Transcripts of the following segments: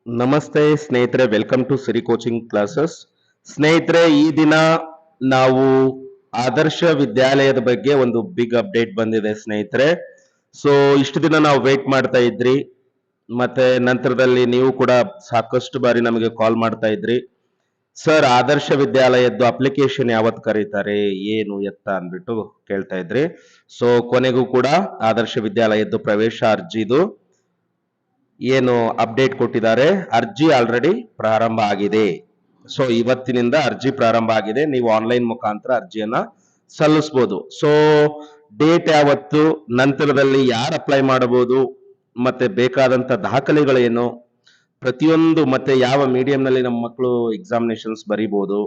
ನಮಸ್ತೆ ಸ್ನೇಹಿತರೆ, welcome to Siri coaching classes. ಸ್ನೇಹಿತರೆ, ಈ ದಿನ ನಾವು ಆದರ್ಶ ವಿದ್ಯಾಲಯದ ಬಗ್ಗೆ ಒಂದು ಬಿಗ್ ಅಪ್ಡೇಟ್ ಬಂದಿದೆ ಸ್ನೇಹಿತರೆ. ಸೊ ಇಷ್ಟು ದಿನ ನಾವು ವೇಟ್ ಮಾಡ್ತಾ ಇದ್ರಿ, ಮತ್ತೆ ನಂತರದಲ್ಲಿ ನೀವು ಕೂಡ ಸಾಕಷ್ಟು ಬಾರಿ ನಮಗೆ ಕಾಲ್ ಮಾಡ್ತಾ ಇದ್ರಿ. ಸರ್, ಆದರ್ಶ ವಿದ್ಯಾಲಯದ್ದು ಅಪ್ಲಿಕೇಶನ್ ಯಾವತ್ತು ಕರೀತಾರೆ, ಏನು ಎತ್ತ ಅಂದ್ಬಿಟ್ಟು ಕೇಳ್ತಾ ಇದ್ರಿ. ಸೊ ಕೊನೆಗೂ ಕೂಡ ಆದರ್ಶ ವಿದ್ಯಾಲಯದ್ದು ಪ್ರವೇಶ ಅರ್ಜಿದು ಏನು ಅಪ್ಡೇಟ್ ಕೊಟ್ಟಿದ್ದಾರೆ, ಅರ್ಜಿ ಆಲ್ರೆಡಿ ಪ್ರಾರಂಭ ಆಗಿದೆ. ಸೊ ಇವತ್ತಿನಿಂದ ಅರ್ಜಿ ಪ್ರಾರಂಭ ಆಗಿದೆ. ನೀವು ಆನ್ಲೈನ್ ಮುಖಾಂತರ ಅರ್ಜಿಯನ್ನ ಸಲ್ಲಿಸಬಹುದು. ಸೊ ಡೇಟ್ ಯಾವತ್ತು, ನಂತರದಲ್ಲಿ ಯಾರು ಅಪ್ಲೈ ಮಾಡಬಹುದು, ಮತ್ತೆ ಬೇಕಾದಂತ ದಾಖಲೆಗಳೇನು, ಪ್ರತಿಯೊಂದು, ಮತ್ತೆ ಯಾವ ಮೀಡಿಯಂನಲ್ಲಿ ನಮ್ಮ ಮಕ್ಕಳು ಎಕ್ಸಾಮಿನೇಷನ್ಸ್ ಬರೀಬಹುದು,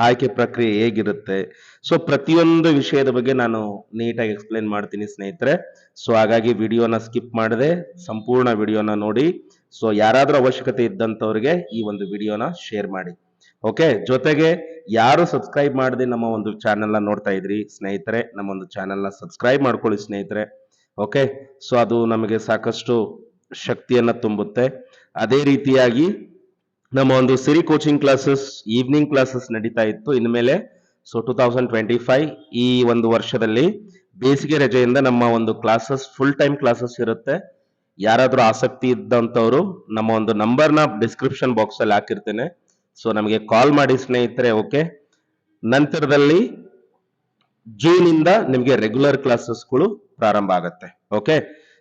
ಆಯ್ಕೆ ಪ್ರಕ್ರಿಯೆ ಹೇಗಿರುತ್ತೆ, ಸೊ ಪ್ರತಿಯೊಂದು ವಿಷಯದ ಬಗ್ಗೆ ನಾನು ನೀಟಾಗಿ ಎಕ್ಸ್ಪ್ಲೇನ್ ಮಾಡ್ತೀನಿ ಸ್ನೇಹಿತರೆ. ಸೊ ಹಾಗಾಗಿ ವಿಡಿಯೋನ ಸ್ಕಿಪ್ ಮಾಡದೆ ಸಂಪೂರ್ಣ ವಿಡಿಯೋನ ನೋಡಿ. ಸೊ ಯಾರಾದ್ರೂ ಅವಶ್ಯಕತೆ ಇದ್ದಂತವ್ರಿಗೆ ಈ ಒಂದು ವಿಡಿಯೋನ ಶೇರ್ ಮಾಡಿ. ಓಕೆ, ಜೊತೆಗೆ ಯಾರು ಸಬ್ಸ್ಕ್ರೈಬ್ ಮಾಡದೆ ನಮ್ಮ ಒಂದು ಚಾನೆಲ್ನ ನೋಡ್ತಾ ಇದ್ರಿ ಸ್ನೇಹಿತರೆ, ನಮ್ಮ ಒಂದು ಚಾನೆಲ್ನ ಸಬ್ಸ್ಕ್ರೈಬ್ ಮಾಡ್ಕೊಳ್ಳಿ ಸ್ನೇಹಿತರೆ. ಓಕೆ, ಸೊ ಅದು ನಮಗೆ ಸಾಕಷ್ಟು ಶಕ್ತಿಯನ್ನ ತುಂಬುತ್ತೆ. ಅದೇ ರೀತಿಯಾಗಿ ನಮ್ಮ ಒಂದು ಸಿರಿ ಕೋಚಿಂಗ್ ಕ್ಲಾಸಸ್ ಈವ್ನಿಂಗ್ ಕ್ಲಾಸಸ್ ನಡೀತಾ ಇತ್ತು. ಇನ್ಮೇಲೆ ಸೊ 2025 ಈ ಒಂದು ವರ್ಷದಲ್ಲಿ ಬೇಸಿಗೆ ರಜೆಯಿಂದ ನಮ್ಮ ಒಂದು ಕ್ಲಾಸಸ್ ಫುಲ್ ಟೈಮ್ ಕ್ಲಾಸಸ್ ಇರುತ್ತೆ. ಯಾರಾದ್ರೂ ಆಸಕ್ತಿ ಇದ್ದಂಥವ್ರು ನಮ್ಮ ಒಂದು ನಂಬರ್ನ ಡಿಸ್ಕ್ರಿಪ್ಷನ್ ಬಾಕ್ಸ್ ಅಲ್ಲಿ ಹಾಕಿರ್ತೇನೆ. ಸೊ ನಮಗೆ ಕಾಲ್ ಮಾಡಿ ಸ್ನೇಹಿತರೆ. ಓಕೆ, ನಂತರದಲ್ಲಿ ಜೂನ್ ಇಂದ ನಿಮಗೆ ರೆಗ್ಯುಲರ್ ಕ್ಲಾಸಸ್ಗಳು ಪ್ರಾರಂಭ ಆಗುತ್ತೆ. ಓಕೆ,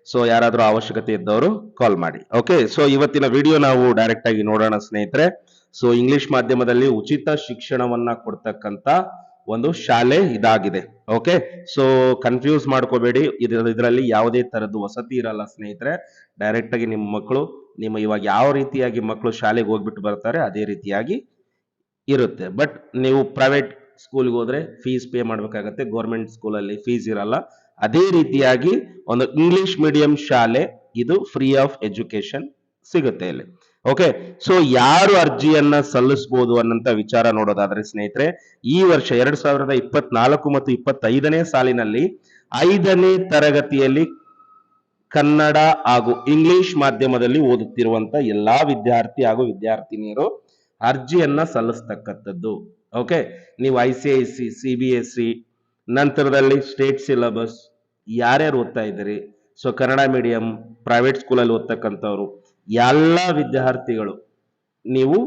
ಸೊ ಯಾರಾದ್ರೂ ಅವಶ್ಯಕತೆ ಇದ್ದವರು ಕಾಲ್ ಮಾಡಿ. ಓಕೆ, ಸೊ ಇವತ್ತಿನ ವಿಡಿಯೋ ನಾವು ಡೈರೆಕ್ಟ್ ಆಗಿ ನೋಡೋಣ ಸ್ನೇಹಿತರೆ. ಸೊ ಇಂಗ್ಲಿಷ್ ಮಾಧ್ಯಮದಲ್ಲಿ ಉಚಿತ ಶಿಕ್ಷಣವನ್ನ ಕೊಡ್ತಕ್ಕಂತ ಒಂದು ಶಾಲೆ ಇದಾಗಿದೆ. ಓಕೆ, ಸೊ ಕನ್ಫ್ಯೂಸ್ ಮಾಡ್ಕೋಬೇಡಿ, ಇದರಲ್ಲಿ ಯಾವುದೇ ತರದ್ದು ವಸತಿ ಇರಲ್ಲ ಸ್ನೇಹಿತರೆ. ಡೈರೆಕ್ಟ್ ಆಗಿ ನಿಮ್ಮ ಮಕ್ಕಳು, ನಿಮ್ಮ ಇವಾಗ ಯಾವ ರೀತಿಯಾಗಿ ಮಕ್ಕಳು ಶಾಲೆಗೆ ಹೋಗ್ಬಿಟ್ಟು ಬರ್ತಾರೆ ಅದೇ ರೀತಿಯಾಗಿ ಇರುತ್ತೆ. ಬಟ್ ನೀವು ಪ್ರೈವೇಟ್ ಸ್ಕೂಲ್ಗೆ ಹೋದ್ರೆ ಫೀಸ್ ಪೇ ಮಾಡ್ಬೇಕಾಗತ್ತೆ, ಗೌರ್ಮೆಂಟ್ ಸ್ಕೂಲಲ್ಲಿ ಫೀಸ್ ಇರಲ್ಲ. ಅದೇ ರೀತಿಯಾಗಿ ಒಂದು ಇಂಗ್ಲಿಷ್ ಮೀಡಿಯಂ ಶಾಲೆ, ಇದು ಫ್ರೀ ಆಫ್ ಎಜುಕೇಶನ್ ಸಿಗುತ್ತೆ ಇಲ್ಲಿ. ಓಕೆ, ಸೊ ಯಾರು ಅರ್ಜಿಯನ್ನ ಸಲ್ಲಿಸಬಹುದು ಅನ್ನಂತ ವಿಚಾರ ನೋಡೋದಾದ್ರೆ ಸ್ನೇಹಿತರೆ, ಈ ವರ್ಷ 2024 ಮತ್ತು 25ನೇ ಸಾಲಿನಲ್ಲಿ 5ನೇ ತರಗತಿಯಲ್ಲಿ ಕನ್ನಡ ಹಾಗೂ ಇಂಗ್ಲಿಷ್ ಮಾಧ್ಯಮದಲ್ಲಿ ಓದುತ್ತಿರುವಂತ ಎಲ್ಲಾ ವಿದ್ಯಾರ್ಥಿ ಹಾಗೂ ವಿದ್ಯಾರ್ಥಿನಿಯರು ಅರ್ಜಿಯನ್ನ ಸಲ್ಲಿಸ್ತಕ್ಕಂಥದ್ದು. ಓಕೆ, ನೀವು ICIC, CBSE, ನಂತರದಲ್ಲಿ ಸ್ಟೇಟ್ ಸಿಲೆಬಸ್ ಯಾರ್ಯಾರು ಓದ್ತಾ ಇದ್ದೀರಿ, ಸೊ ಕನ್ನಡ ಮೀಡಿಯಂ ಪ್ರೈವೇಟ್ ಸ್ಕೂಲಲ್ಲಿ ಓದ್ತಕ್ಕಂಥವ್ರು ಎಲ್ಲ ವಿದ್ಯಾರ್ಥಿಗಳು ನೀವು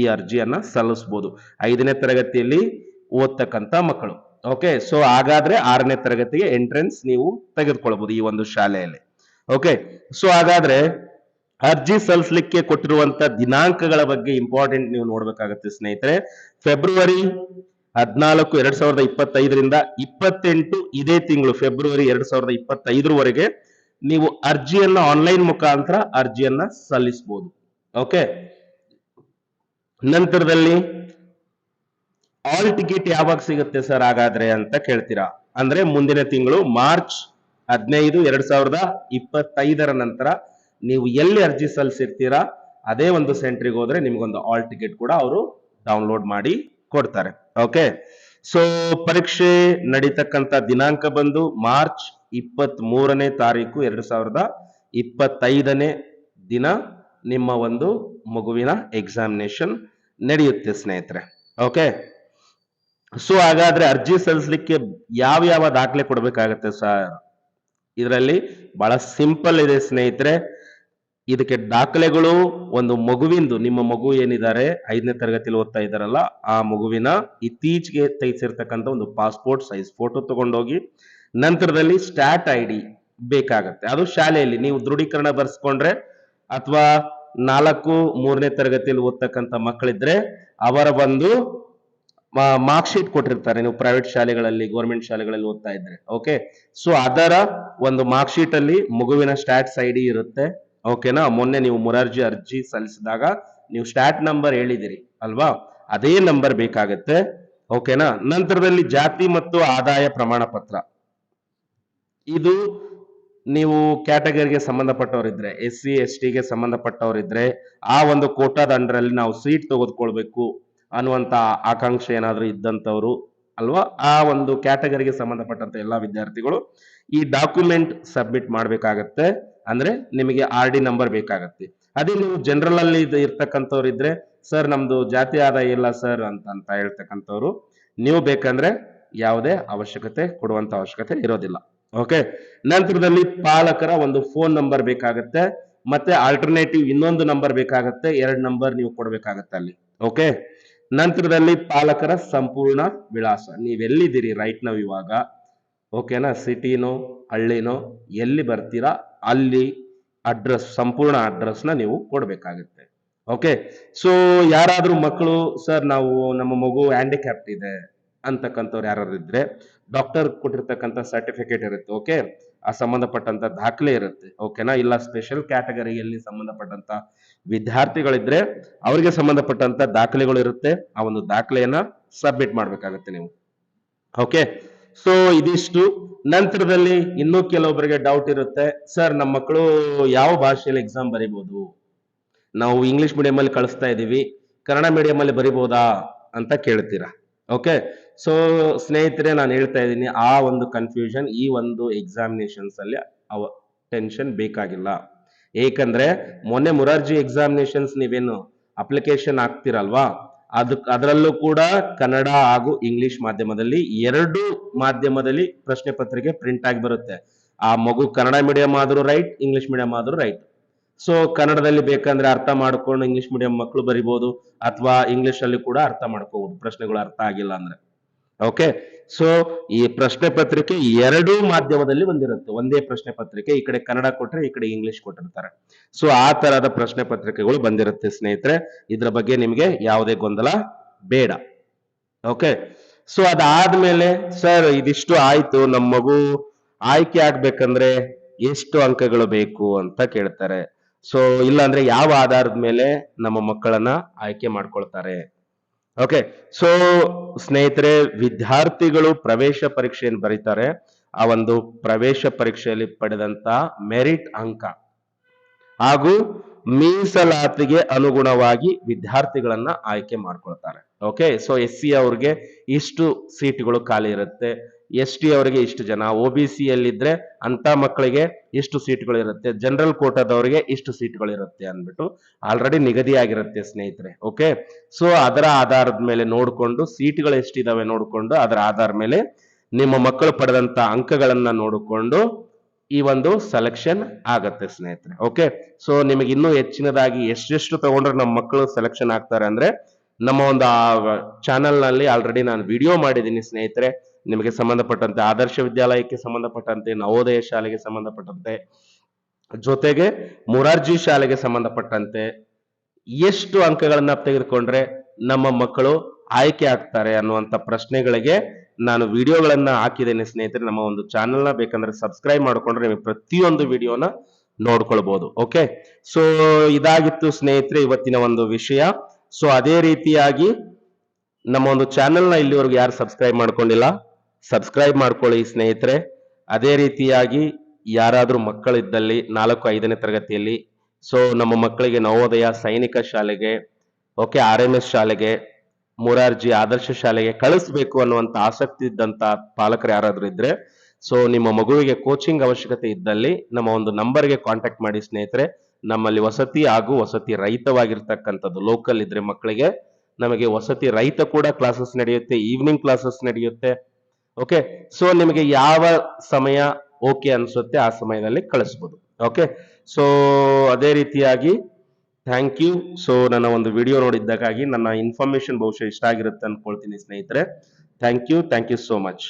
ಈ ಅರ್ಜಿಯನ್ನ ಸಲ್ಲಿಸಬಹುದು. 5ನೇ ತರಗತಿಯಲ್ಲಿ ಓದ್ತಕ್ಕಂಥ ಮಕ್ಕಳು. ಓಕೆ, ಸೊ ಹಾಗಾದ್ರೆ 6ನೇ ತರಗತಿಗೆ ಎಂಟ್ರೆನ್ಸ್ ನೀವು ತೆಗೆದುಕೊಳ್ಬಹುದು ಈ ಒಂದು ಶಾಲೆಯಲ್ಲಿ. ಓಕೆ, ಸೊ ಹಾಗಾದ್ರೆ ಅರ್ಜಿ ಸಲ್ಲಿಸಲಿಕ್ಕೆ ಕೊಟ್ಟಿರುವಂತ ದಿನಾಂಕಗಳ ಬಗ್ಗೆ ಇಂಪಾರ್ಟೆಂಟ್ ನೀವು ನೋಡ್ಬೇಕಾಗತ್ತೆ ಸ್ನೇಹಿತರೆ. ಫೆಬ್ರವರಿ 14, 2025ರಿಂದ 28 ಇದೇ ತಿಂಗಳು ಫೆಬ್ರವರಿ 2025 ನೀವು ಅರ್ಜಿಯನ್ನ ಆನ್ಲೈನ್ ಮುಖಾಂತರ ಅರ್ಜಿಯನ್ನ ಸಲ್ಲಿಸಬಹುದು. ಓಕೆ, ನಂತರದಲ್ಲಿ ಆಲ್ ಟಿಕೆಟ್ ಯಾವಾಗ ಸಿಗುತ್ತೆ ಸರ್ ಹಾಗಾದ್ರೆ ಅಂತ ಕೇಳ್ತೀರಾ. ಅಂದ್ರೆ ಮುಂದಿನ ತಿಂಗಳು ಮಾರ್ಚ್ 15, 2025 ನಂತರ ನೀವು ಎಲ್ಲಿ ಅರ್ಜಿ ಸಲ್ಲಿಸಿರ್ತೀರಾ ಅದೇ ಒಂದು ಸೆಂಟ್ರಿಗೆ ಹೋದ್ರೆ ನಿಮ್ಗೊಂದು ಆಲ್ ಟಿಕೆಟ್ ಕೂಡ ಅವರು ಡೌನ್ಲೋಡ್ ಮಾಡಿ ಕೊಡ್ತಾರೆ. ಓಕೆ, ಸೊ ಪರೀಕ್ಷೆ ನಡೀತಕ್ಕಂತ ದಿನಾಂಕ ಬಂದು ಮಾರ್ಚ್ 23ನೇ ತಾರೀಕು 2025ನೇ ದಿನ ನಿಮ್ಮ ಒಂದು ಮಗುವಿನ ಎಕ್ಸಾಮಿನೇಷನ್ ನಡೆಯುತ್ತೆ ಸ್ನೇಹಿತರೆ. ಓಕೆ, ಸೊ ಹಾಗಾದ್ರೆ ಅರ್ಜಿ ಸಲ್ಲಿಸಲಿಕ್ಕೆ ಯಾವ ದಾಖಲೆ ಕೊಡಬೇಕಾಗತ್ತೆ ಸರ್? ಇದರಲ್ಲಿ ಬಹಳ ಸಿಂಪಲ್ ಇದೆ ಸ್ನೇಹಿತರೆ. ಇದಕ್ಕೆ ದಾಖಲೆಗಳು ಒಂದು ಮಗುವಿಂದು, ನಿಮ್ಮ ಮಗು ಏನಿದ್ದಾರೆ 5ನೇ ತರಗತಿಯಲ್ಲಿ ಓದ್ತಾ ಇದ್ದಾರಲ್ಲ, ಆ ಮಗುವಿನ ಇತ್ತೀಚೆಗೆ ತೆಗೆಸಿರ್ತಕ್ಕಂಥ ಒಂದು ಪಾಸ್ಪೋರ್ಟ್ ಸೈಜ್ ಫೋಟೋ ತಗೊಂಡೋಗಿ, ನಂತರದಲ್ಲಿ ಸ್ಟಾಟ್ ID ಬೇಕಾಗತ್ತೆ. ಅದು ಶಾಲೆಯಲ್ಲಿ ನೀವು ದೃಢೀಕರಣ ಬರ್ಸ್ಕೊಂಡ್ರೆ, ಅಥವಾ 3ನೇ ತರಗತಿಯಲ್ಲಿ ಓದ್ತಕ್ಕಂಥ ಮಕ್ಕಳಿದ್ರೆ ಅವರ ಒಂದು ಮಾರ್ಕ್ ಶೀಟ್ ಕೊಟ್ಟಿರ್ತಾರೆ. ನೀವು ಪ್ರೈವೇಟ್ ಶಾಲೆಗಳಲ್ಲಿ, ಗೌರ್ಮೆಂಟ್ ಶಾಲೆಗಳಲ್ಲಿ ಓದ್ತಾ ಇದ್ರೆ. ಓಕೆ, ಸೊ ಅದರ ಒಂದು ಮಾರ್ಕ್ ಶೀಟ್ ಅಲ್ಲಿ ಮಗುವಿನ ಸ್ಟಾಟ್ಸ್ ID ಇರುತ್ತೆ. ಓಕೆನಾ, ಮೊನ್ನೆ ನೀವು ಮುರಾರ್ಜಿ ಅರ್ಜಿ ಸಲ್ಲಿಸಿದಾಗ ನೀವು ಸ್ಟಾಟ್ ನಂಬರ್ ಹೇಳಿದಿರಿ ಅಲ್ವಾ, ಅದೇ ನಂಬರ್ ಬೇಕಾಗತ್ತೆ. ಓಕೆನಾ, ನಂತರದಲ್ಲಿ ಜಾತಿ ಮತ್ತು ಆದಾಯ ಪ್ರಮಾಣ ಪತ್ರ, ಇದು ನೀವು ಕ್ಯಾಟಗರಿಗೆ ಸಂಬಂಧಪಟ್ಟವರಿದ್ರೆ, SC ST ಗೆ ಸಂಬಂಧಪಟ್ಟವರಿದ್ರೆ, ಆ ಒಂದು ಕೋಟಾದ ಅಂಡರ್ ಅಲ್ಲಿ ನಾವು ಸೀಟ್ ತೆಗೆದುಕೊಳ್ಬೇಕು ಅನ್ನುವಂತ ಆಕಾಂಕ್ಷೆ ಏನಾದ್ರೂ ಇದ್ದಂತವ್ರು ಅಲ್ವಾ, ಆ ಒಂದು ಕ್ಯಾಟಗರಿಗೆ ಸಂಬಂಧಪಟ್ಟಂತ ಎಲ್ಲಾ ವಿದ್ಯಾರ್ಥಿಗಳು ಈ ಡಾಕ್ಯುಮೆಂಟ್ ಸಬ್ಮಿಟ್ ಮಾಡ್ಬೇಕಾಗತ್ತೆ. ಅಂದ್ರೆ ನಿಮಗೆ RD ನಂಬರ್ ಬೇಕಾಗತ್ತೆ. ಅದೇ ನೀವು ಜನರಲ್ ಅಲ್ಲಿ ಇರ್ತಕ್ಕಂಥವ್ರು ಇದ್ರೆ, ಸರ್ ನಮ್ದು ಜಾತಿ ಆದಾಯ ಇಲ್ಲ ಸರ್ ಅಂತ ಹೇಳ್ತಕ್ಕಂಥವ್ರು, ನೀವು ಬೇಕಂದ್ರೆ ಯಾವುದೇ ಅವಶ್ಯಕತೆ ಕೊಡುವಂತ ಅವಶ್ಯಕತೆ ಇರೋದಿಲ್ಲ. ಓಕೆ. ನಂತರದಲ್ಲಿ ಪಾಲಕರ ಒಂದು ಫೋನ್ ನಂಬರ್ ಬೇಕಾಗತ್ತೆ, ಮತ್ತೆ ಆಲ್ಟರ್ನೇಟಿವ್ ಇನ್ನೊಂದು ನಂಬರ್ ಬೇಕಾಗತ್ತೆ, 2 ನಂಬರ್ ನೀವು ಕೊಡ್ಬೇಕಾಗತ್ತೆ ಅಲ್ಲಿ. ಓಕೆ. ನಂತರದಲ್ಲಿ ಪಾಲಕರ ಸಂಪೂರ್ಣ ವಿಳಾಸ, ನೀವೆಲ್ಲಿದ್ದೀರಿ ರೈಟ್ ನಾವು ಇವಾಗ, ಓಕೆನಾ, ಸಿಟಿನೋ ಹಳ್ಳಿನೋ ಎಲ್ಲಿ ಬರ್ತೀರಾ ಅಲ್ಲಿ ಅಡ್ರೆಸ್, ಸಂಪೂರ್ಣ ಅಡ್ರೆಸ್ನ ನೀವು ಕೊಡ್ಬೇಕಾಗುತ್ತೆ. ಓಕೆ. ಸೊ ಯಾರಾದ್ರೂ ಮಕ್ಕಳು, ಸರ್ ನಾವು ನಮ್ಮ ಮಗು ಹ್ಯಾಂಡಿಕ್ಯಾಪ್ಟ್ ಇದೆ ಅಂತಕ್ಕಂಥವ್ರು ಯಾರಾದ್ರು ಇದ್ರೆ, ಡಾಕ್ಟರ್ ಕೊಟ್ಟಿರ್ತಕ್ಕಂಥ ಸರ್ಟಿಫಿಕೇಟ್ ಇರುತ್ತೆ. ಓಕೆ. ಆ ಸಂಬಂಧಪಟ್ಟಂತ ದಾಖಲೆ ಇರುತ್ತೆ. ಓಕೆನಾ. ಇಲ್ಲ ಸ್ಪೆಷಲ್ ಕ್ಯಾಟಗರಿಯಲ್ಲಿ ಸಂಬಂಧಪಟ್ಟಂತ ವಿದ್ಯಾರ್ಥಿಗಳಿದ್ರೆ ಅವರಿಗೆ ಸಂಬಂಧಪಟ್ಟಂತ ದಾಖಲೆಗಳು ಇರುತ್ತೆ. ಆ ಒಂದು ದಾಖಲೆಯನ್ನ ಸಬ್ಮಿಟ್ ಮಾಡ್ಬೇಕಾಗತ್ತೆ ನೀವು. ಓಕೆ. ಸೊ ಇದಿಷ್ಟು. ನಂತರದಲ್ಲಿ ಇನ್ನೂ ಕೆಲವೊಬ್ಬರಿಗೆ ಡೌಟ್ ಇರುತ್ತೆ, ಸರ್ ನಮ್ಮ ಮಕ್ಕಳು ಯಾವ ಭಾಷೆಯಲ್ಲಿ ಎಕ್ಸಾಮ್ ಬರೀಬಹುದು, ನಾವು ಇಂಗ್ಲಿಷ್ ಮೀಡಿಯಂ ಅಲ್ಲಿ ಕಳಿಸ್ತಾ ಇದೀವಿ, ಕನ್ನಡ ಮೀಡಿಯಂ ಅಲ್ಲಿ ಬರಿಬಹುದಾ ಅಂತ ಕೇಳ್ತೀರಾ. ಓಕೆ. ಸೊ ಸ್ನೇಹಿತರೆ, ನಾನು ಹೇಳ್ತಾ ಇದ್ದೀನಿ, ಆ ಒಂದು ಕನ್ಫ್ಯೂಷನ್ ಈ ಒಂದು ಎಕ್ಸಾಮಿನೇಷನ್ಸ್ ಅಲ್ಲಿ ಟೆನ್ಷನ್ ಬೇಕಾಗಿಲ್ಲ. ಏಕಂದ್ರೆ ಮೊನ್ನೆ ಮುರಾರ್ಜಿ ಎಕ್ಸಾಮಿನೇಷನ್ಸ್ ನೀವೇನು ಅಪ್ಲಿಕೇಶನ್ ಹಾಕ್ತಿರಲ್ವಾ, ಅದರಲ್ಲೂ ಕೂಡ ಕನ್ನಡ ಹಾಗೂ ಇಂಗ್ಲಿಷ್ ಮಾಧ್ಯಮದಲ್ಲಿ, 2 ಮಾಧ್ಯಮದಲ್ಲಿ ಪ್ರಶ್ನೆ ಪತ್ರಿಕೆ ಪ್ರಿಂಟ್ ಆಗಿ ಬರುತ್ತೆ. ಆ ಮಗು ಕನ್ನಡ ಮೀಡಿಯಂ ಆದ್ರೂ ರೈಟ್, ಇಂಗ್ಲಿಷ್ ಮೀಡಿಯಂ ಆದ್ರೂ ರೈಟ್. ಸೊ ಕನ್ನಡದಲ್ಲಿ ಬೇಕಂದ್ರೆ ಅರ್ಥ ಮಾಡ್ಕೊಂಡು ಇಂಗ್ಲಿಷ್ ಮೀಡಿಯಂ ಮಕ್ಕಳು ಬರಿಬಹುದು, ಅಥವಾ ಇಂಗ್ಲಿಷ್ ಅಲ್ಲಿ ಕೂಡ ಅರ್ಥ ಮಾಡ್ಕೋಬಹುದು ಪ್ರಶ್ನೆಗಳು ಅರ್ಥ ಆಗಿಲ್ಲ ಅಂದ್ರೆ. ಓಕೆ. ಸೊ ಈ ಪ್ರಶ್ನೆ ಪತ್ರಿಕೆ 2 ಮಾಧ್ಯಮದಲ್ಲಿ ಬಂದಿರುತ್ತೆ, ಒಂದೇ ಪ್ರಶ್ನೆ ಪತ್ರಿಕೆ, ಈ ಕಡೆ ಕನ್ನಡ ಕೊಟ್ರೆ ಈ ಕಡೆ ಇಂಗ್ಲಿಷ್ ಕೊಟ್ಟಿರ್ತಾರೆ. ಸೊ ಆ ತರಹದ ಪ್ರಶ್ನೆ ಪತ್ರಿಕೆಗಳು ಬಂದಿರುತ್ತೆ ಸ್ನೇಹಿತರೆ, ಇದ್ರ ಬಗ್ಗೆ ನಿಮಗೆ ಯಾವುದೇ ಗೊಂದಲ ಬೇಡ. ಓಕೆ. ಸೊ ಅದಾದ್ಮೇಲೆ, ಸರ್ ಇದಿಷ್ಟು ಆಯ್ತು, ನಮ್ಮ ಮಗು ಆಯ್ಕೆ ಆಗ್ಬೇಕಂದ್ರೆ ಎಷ್ಟು ಅಂಕಗಳು ಬೇಕು ಅಂತ ಕೇಳ್ತಾರೆ. ಸೊ ಇಲ್ಲಾಂದ್ರೆ ಯಾವ ಆಧಾರದ ಮೇಲೆ ನಮ್ಮ ಮಕ್ಕಳನ್ನ ಆಯ್ಕೆ ಮಾಡ್ಕೊಳ್ತಾರೆ. ಓಕೆ. ಸೊ ಸ್ನೇಹಿತರೆ, ವಿದ್ಯಾರ್ಥಿಗಳು ಪ್ರವೇಶ ಪರೀಕ್ಷೆಯನ್ನು ಬರೀತಾರೆ. ಆ ಒಂದು ಪ್ರವೇಶ ಪರೀಕ್ಷೆಯಲ್ಲಿ ಪಡೆದಂತ ಮೆರಿಟ್ ಅಂಕ ಹಾಗೂ ಮೀಸಲಾತಿಗೆ ಅನುಗುಣವಾಗಿ ವಿದ್ಯಾರ್ಥಿಗಳನ್ನ ಆಯ್ಕೆ ಮಾಡ್ಕೊಳ್ತಾರೆ. ಓಕೆ. ಸೊ SC ಅವ್ರಿಗೆ ಇಷ್ಟು ಸೀಟ್ಗಳು ಖಾಲಿ ಇರುತ್ತೆ, ST ಅವರಿಗೆ ಇಷ್ಟು ಜನ, OBC ಯಲ್ಲಿದ್ರೆ ಅಂತ ಮಕ್ಕಳಿಗೆ ಇಷ್ಟು ಸೀಟ್ಗಳು ಇರುತ್ತೆ, ಜನರಲ್ ಕೋಟಾದವರಿಗೆ ಇಷ್ಟು ಸೀಟ್ಗಳು ಇರುತ್ತೆ ಅಂದ್ಬಿಟ್ಟು ಆಲ್ರೆಡಿ ನಿಗದಿಯಾಗಿರುತ್ತೆ ಸ್ನೇಹಿತರೆ. ಓಕೆ. ಸೊ ಅದರ ಆಧಾರದ ಮೇಲೆ ನೋಡಿಕೊಂಡು, ಸೀಟ್ಗಳು ಎಷ್ಟಿದಾವೆ ನೋಡಿಕೊಂಡು, ಅದರ ಆಧಾರದ ಮೇಲೆ ನಿಮ್ಮ ಮಕ್ಕಳು ಪಡೆದಂತ ಅಂಕಗಳನ್ನ ನೋಡಿಕೊಂಡು ಈ ಒಂದು ಸೆಲೆಕ್ಷನ್ ಆಗತ್ತೆ ಸ್ನೇಹಿತರೆ. ಓಕೆ. ಸೊ ನಿಮಗೆ ಇನ್ನೂ ಹೆಚ್ಚಿನದಾಗಿ ಎಷ್ಟೆಷ್ಟು ತಗೊಂಡ್ರೆ ನಮ್ಮ ಮಕ್ಕಳು ಸೆಲೆಕ್ಷನ್ ಆಗ್ತಾರೆ ಅಂದ್ರೆ, ನಮ್ಮ ಒಂದು ಚಾನೆಲ್ ನಲ್ಲಿ ಆಲ್ರೆಡಿ ನಾನು ವಿಡಿಯೋ ಮಾಡಿದ್ದೀನಿ ಸ್ನೇಹಿತರೆ. ನಿಮಗೆ ಸಂಬಂಧಪಟ್ಟಂತೆ ಆದರ್ಶ ವಿದ್ಯಾಲಯಕ್ಕೆ ಸಂಬಂಧಪಟ್ಟಂತೆ, ನವೋದಯ ಶಾಲೆಗೆ ಸಂಬಂಧಪಟ್ಟಂತೆ, ಜೊತೆಗೆ ಮುರಾರ್ಜಿ ಶಾಲೆಗೆ ಸಂಬಂಧಪಟ್ಟಂತೆ ಎಷ್ಟು ಅಂಕಗಳನ್ನ ತೆಗೆದುಕೊಂಡ್ರೆ ನಮ್ಮ ಮಕ್ಕಳು ಆಯ್ಕೆ ಆಗ್ತಾರೆ ಅನ್ನುವಂತ ಪ್ರಶ್ನೆಗಳಿಗೆ ನಾನು ವಿಡಿಯೋಗಳನ್ನ ಹಾಕಿದ್ದೇನೆ ಸ್ನೇಹಿತರೆ. ನಮ್ಮ ಒಂದು ಚಾನೆಲ್ನ ಬೇಕಂದ್ರೆ ಸಬ್ಸ್ಕ್ರೈಬ್ ಮಾಡ್ಕೊಂಡ್ರೆ ನೀವು ಪ್ರತಿಯೊಂದು ವಿಡಿಯೋನ ನೋಡ್ಕೊಳ್ಬಹುದು. ಓಕೆ. ಸೊ ಇದಾಗಿತ್ತು ಸ್ನೇಹಿತರೆ ಇವತ್ತಿನ ಒಂದು ವಿಷಯ. ಸೊ ಅದೇ ರೀತಿಯಾಗಿ ನಮ್ಮ ಒಂದು ಚಾನೆಲ್ನ ಇಲ್ಲಿವರೆಗೂ ಯಾರು ಸಬ್ಸ್ಕ್ರೈಬ್ ಮಾಡ್ಕೊಂಡಿಲ್ಲ, ಸಬ್ಸ್ಕ್ರೈಬ್ ಮಾಡ್ಕೊಳ್ಳಿ ಸ್ನೇಹಿತರೆ. ಅದೇ ರೀತಿಯಾಗಿ ಯಾರಾದ್ರೂ ಮಕ್ಕಳಿದ್ದಲ್ಲಿ 4-5ನೇ ತರಗತಿಯಲ್ಲಿ, ಸೊ ನಮ್ಮ ಮಕ್ಕಳಿಗೆ ನವೋದಯ ಸೈನಿಕ ಶಾಲೆಗೆ, ಓಕೆ, RMS ಶಾಲೆಗೆ, ಮುರಾರ್ಜಿ ಆದರ್ಶ ಶಾಲೆಗೆ ಕಳಿಸ್ಬೇಕು ಅನ್ನುವಂತ ಆಸಕ್ತಿ ಇದ್ದಂತ ಪಾಲಕರು ಯಾರಾದ್ರೂ ಇದ್ರೆ, ಸೊ ನಿಮ್ಮ ಮಗುವಿಗೆ ಕೋಚಿಂಗ್ ಅವಶ್ಯಕತೆ ಇದ್ದಲ್ಲಿ ನಮ್ಮ ಒಂದು ನಂಬರ್ಗೆ ಕಾಂಟ್ಯಾಕ್ಟ್ ಮಾಡಿ ಸ್ನೇಹಿತರೆ. ನಮ್ಮಲ್ಲಿ ವಸತಿ ಹಾಗೂ ವಸತಿ ರಹಿತವಾಗಿರ್ತಕ್ಕಂಥದ್ದು ಲೋಕಲ್ ಇದ್ರೆ ಮಕ್ಕಳಿಗೆ, ನಮಗೆ ವಸತಿ ರಹಿತ ಕೂಡ ಕ್ಲಾಸಸ್ ನಡೆಯುತ್ತೆ, ಈವ್ನಿಂಗ್ ಕ್ಲಾಸಸ್ ನಡೆಯುತ್ತೆ. ಓಕೆ. ಸೊ ನಿಮಗೆ ಯಾವ ಸಮಯ ಓಕೆ ಅನ್ಸುತ್ತೆ ಆ ಸಮಯದಲ್ಲಿ ಕಳಿಸ್ಬೋದು. ಓಕೆ. ಸೊ ಅದೇ ರೀತಿಯಾಗಿ ಥ್ಯಾಂಕ್ ಯು. ಸೊ ನನ್ನ ಒಂದು ವಿಡಿಯೋ ನೋಡಿದ್ದಕ್ಕಾಗಿ, ನನ್ನ ಇನ್ಫಾರ್ಮೇಶನ್ ಬಹುಶಃ ಇಷ್ಟ ಆಗಿರುತ್ತೆ ಅನ್ಕೊಳ್ತೀನಿ ಸ್ನೇಹಿತರೆ. Thank you so much.